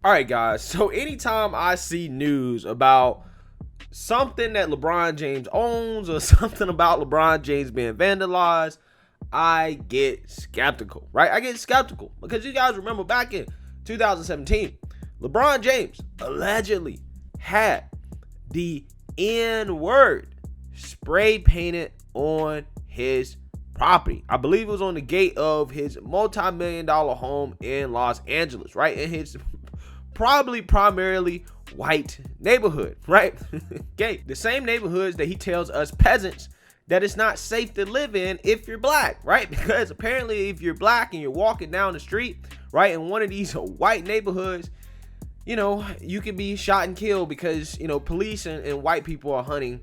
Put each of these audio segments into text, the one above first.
All right, guys. So anytime I see news about something that LeBron James owns or something about LeBron James being vandalized, I get skeptical, right? I get skeptical because you guys remember back in 2017, LeBron James allegedly had the N-word spray painted on his property. I believe it was on the gate of his multi-million-dollar home in Los Angeles, right? In his probably primarily white neighborhood, right? Okay, the same neighborhoods that he tells us peasants that it's not safe to live in if you're black, right? Because apparently if you're black and you're walking down the street, right, in one of these white neighborhoods, you know, you can be shot and killed because, you know, police and white people are hunting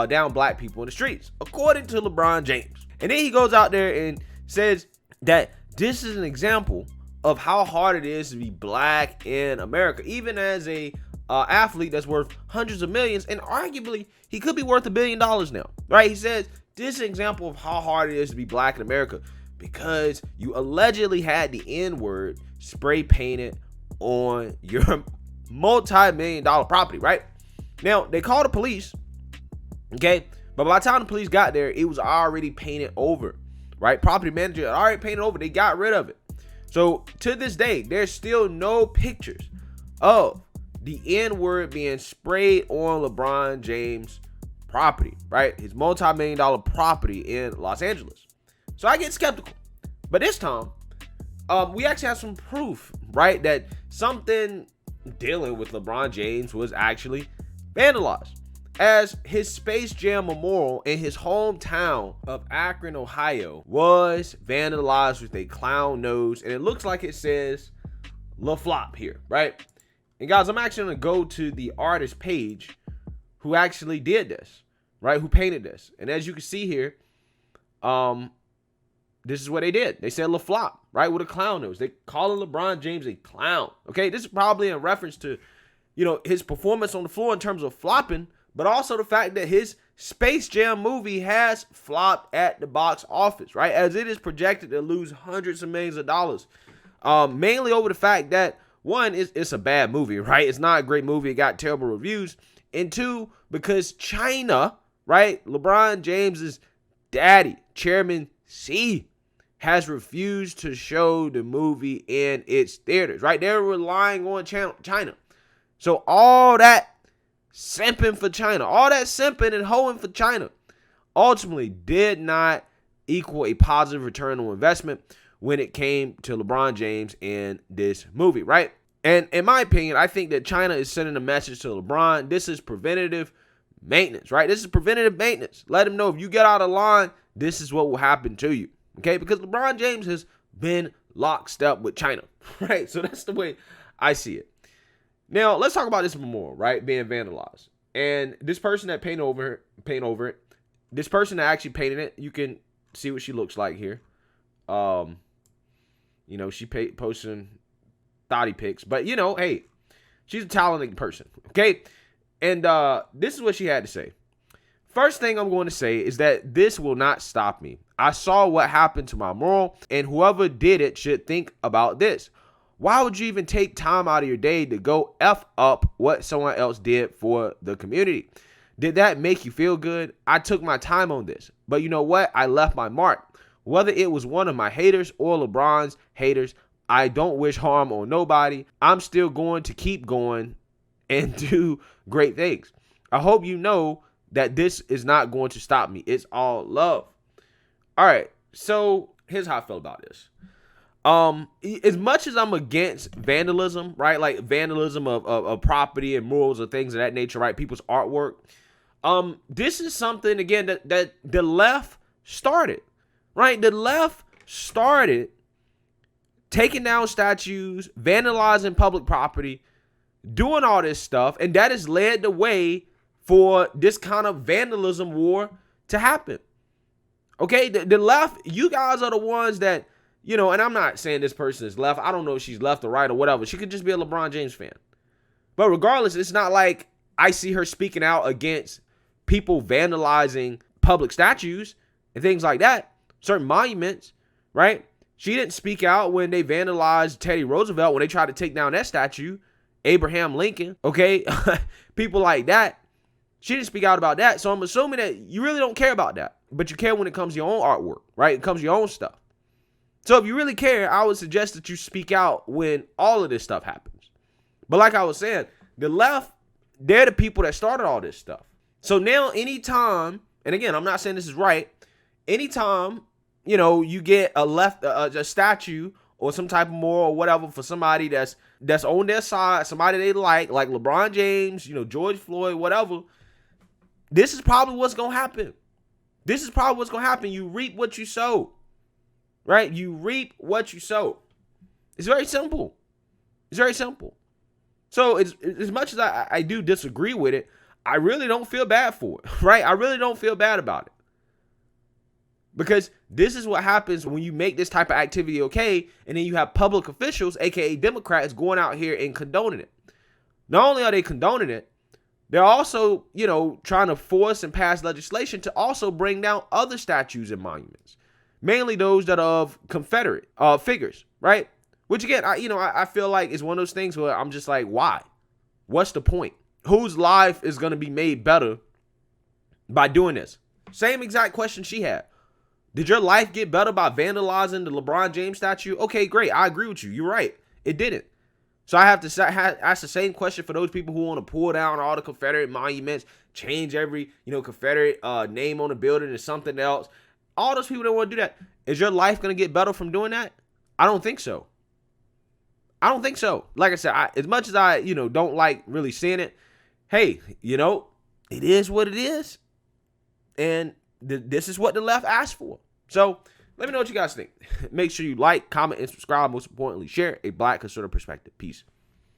down black people in the streets, according to LeBron James. And then he goes out there and says that this is an example of how hard it is to be black in America, even as a athlete that's worth hundreds of millions, and arguably he could be worth $1 billion now, right? He says this is an example of how hard it is to be black in America because you allegedly had the N-word spray painted on your multi-million-dollar property, right? Now they called the police, okay, but by the time the police got there, it was already painted over, right? Property manager had already painted over. They got rid of it. So to this day, there's still no pictures of the N-word being sprayed on LeBron James' property, right? His multi-million-dollar property in Los Angeles. So I get skeptical. But this time, we actually have some proof, right, that something dealing with LeBron James was actually vandalized, as his Space Jam memorial in his hometown of Akron, Ohio, was vandalized with a clown nose, and it looks like it says LAFLOP here, right? And guys, I'm actually going to go to the artist page who actually did this, right? Who painted this. And as you can see here, this is what they did. They said LaFlop, right? With a clown nose. They calling LeBron James a clown. Okay, this is probably in reference to, you know, his performance on the floor in terms of flopping, but also the fact that his Space Jam movie has flopped at the box office, right? As it is projected to lose hundreds of millions of dollars. Mainly over the fact that, one, it's a bad movie, right? It's not a great movie. It got terrible reviews. And two, because China, right, LeBron James's daddy, Chairman Xi, has refused to show the movie in its theaters, right? They're relying on China. So all that simping for China, all that simping and hoeing for China ultimately did not equal a positive return on investment when it came to LeBron James in this movie, right? And in my opinion, I think that China is sending a message to LeBron. This is preventative maintenance, right? This is preventative maintenance. Let him know if you get out of line, this is what will happen to you, okay? Because LeBron James has been lockstep with China, right? So that's the way I see it. Now, let's talk about this memorial, right, being vandalized. And this person that paint over it, this person that actually painted it, you can see what she looks like here. You know, she posting thotty pics, but you know, hey, she's a talented person, okay? And this is what she had to say. First thing I'm going to say is that this will not stop me. I saw what happened to my mural, and whoever did it should think about this. Why would you even take time out of your day to go F up what someone else did for the community? Did that make you feel good? I took my time on this, but you know what? I left my mark. Whether it was one of my haters or LeBron's haters, I don't wish harm on nobody. I'm still going to keep going and do great things. I hope you know that this is not going to stop me. It's all love. All right, so here's how I feel about this. As much as I'm against vandalism, right? Like vandalism of property and murals or things of that nature, right? People's artwork. This is something, again, that the left started, right? The left started taking down statues, vandalizing public property, doing all this stuff, and that has led the way for this kind of vandalism war to happen. Okay, the left, you guys are the ones that, you know, and I'm not saying this person is left. I don't know if she's left or right or whatever. She could just be a LeBron James fan. But regardless, it's not like I see her speaking out against people vandalizing public statues and things like that, certain monuments, right? She didn't speak out when they vandalized Teddy Roosevelt, when they tried to take down that statue. Abraham Lincoln, okay? People like that. She didn't speak out about that. So I'm assuming that you really don't care about that. But you care when it comes to your own artwork, right? It comes to your own stuff. So if you really care, I would suggest that you speak out when all of this stuff happens. But like I was saying, the left, they're the people that started all this stuff. So now anytime, and again, I'm not saying this is right, anytime, you get a statue or some type of mural or whatever for somebody that's on their side, somebody they like LeBron James, George Floyd, whatever, this is probably what's going to happen. This is probably what's going to happen. You reap what you sow, right? You reap what you sow. It's very simple. It's very simple. So as much as I do disagree with it, I really don't feel bad for it, right? I really don't feel bad about it. Because this is what happens when you make this type of activity okay, and then you have public officials, aka Democrats, going out here and condoning it. Not only are they condoning it, they're also, trying to force and pass legislation to also bring down other statues and monuments, mainly those that are of Confederate figures, right? Which again, I feel like is one of those things where I'm just like, why? What's the point? Whose life is going to be made better by doing this? Same exact question she had. Did your life get better by vandalizing the LeBron James statue? Okay, great. I agree with you. You're right. It didn't. So I have to ask the same question for those people who want to pull down all the Confederate monuments, change every, Confederate name on the building to something else. All those people that want to do that. Is your life going to get better from doing that? I don't think so. I don't think so. Like I said, as much as I, don't like really seeing it, hey, it is what it is. And this is what the left asked for. So let me know what you guys think. Make sure you like, comment, and subscribe. Most importantly, share a Black conservative perspective. Peace.